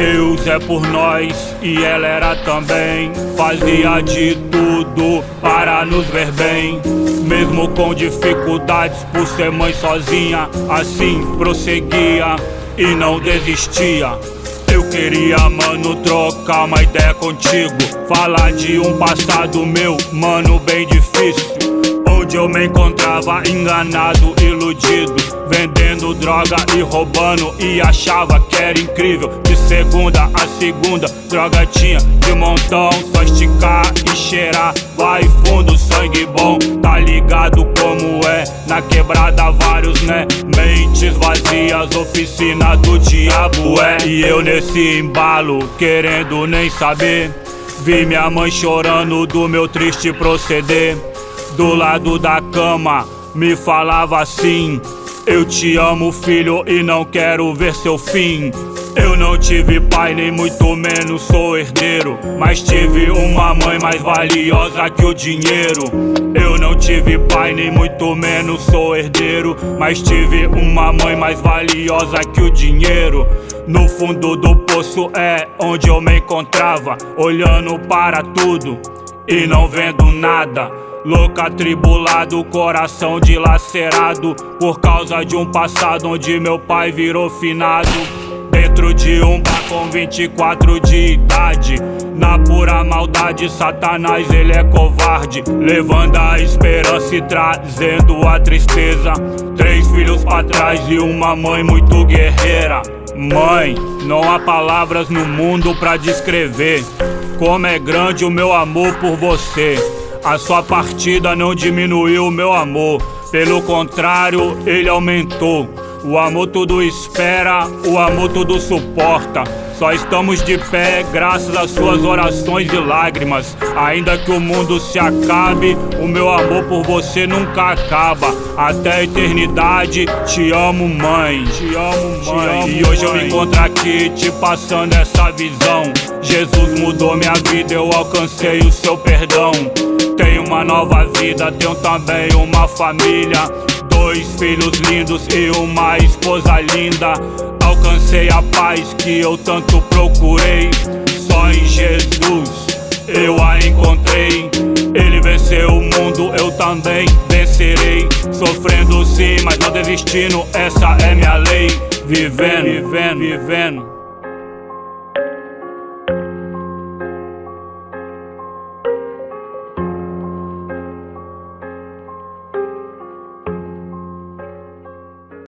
Deus é por nós e ela era também. Fazia de tudo para nos ver bem, mesmo com dificuldades por ser mãe sozinha. Assim prosseguia e não desistia. Eu queria, mano, trocar uma ideia contigo, falar de um passado meu, mano, bem difícil, onde eu me encontrava enganado, iludido, vendendo droga e roubando, e achava que era incrível. De segunda a segunda, droga tinha de montão, só esticar e cheirar, vai fundo, sangue bom. Tá ligado como é, na quebrada vários, né? Mentes vazias, oficina do diabo, é. E eu nesse embalo, querendo nem saber, vi minha mãe chorando do meu triste proceder. Do lado da cama me falava assim: eu te amo, filho, e não quero ver seu fim. Eu não tive pai, nem muito menos sou herdeiro, mas tive uma mãe mais valiosa que o dinheiro. Eu não tive pai, nem muito menos sou herdeiro, mas tive uma mãe mais valiosa que o dinheiro. No fundo do poço é onde eu me encontrava, olhando para tudo e não vendo nada. Louco, atribulado, coração dilacerado, por causa de um passado onde meu pai virou finado. Dentro de um bar com 24 de idade, na pura maldade, Satanás ele é covarde, levando a esperança e trazendo a tristeza. 3 filhos pra trás e uma mãe muito guerreira. Mãe, não há palavras no mundo pra descrever como é grande o meu amor por você. A sua partida não diminuiu o meu amor, pelo contrário, ele aumentou. O amor tudo espera, o amor tudo suporta. Só estamos de pé graças às suas orações e lágrimas. Ainda que o mundo se acabe, o meu amor por você nunca acaba. Até a eternidade, te amo, mãe. Te amo, mãe. E hoje eu me encontro aqui te passando essa visão. Jesus mudou minha vida, eu alcancei o seu perdão. Tenho uma nova vida, tenho também uma família, 2 filhos lindos e uma esposa linda. Alcancei a paz que eu tanto procurei, só em Jesus eu a encontrei. Ele venceu o mundo, eu também vencerei. Sofrendo sim, mas não desistindo, essa é minha lei. Vivendo, vivendo, vivendo.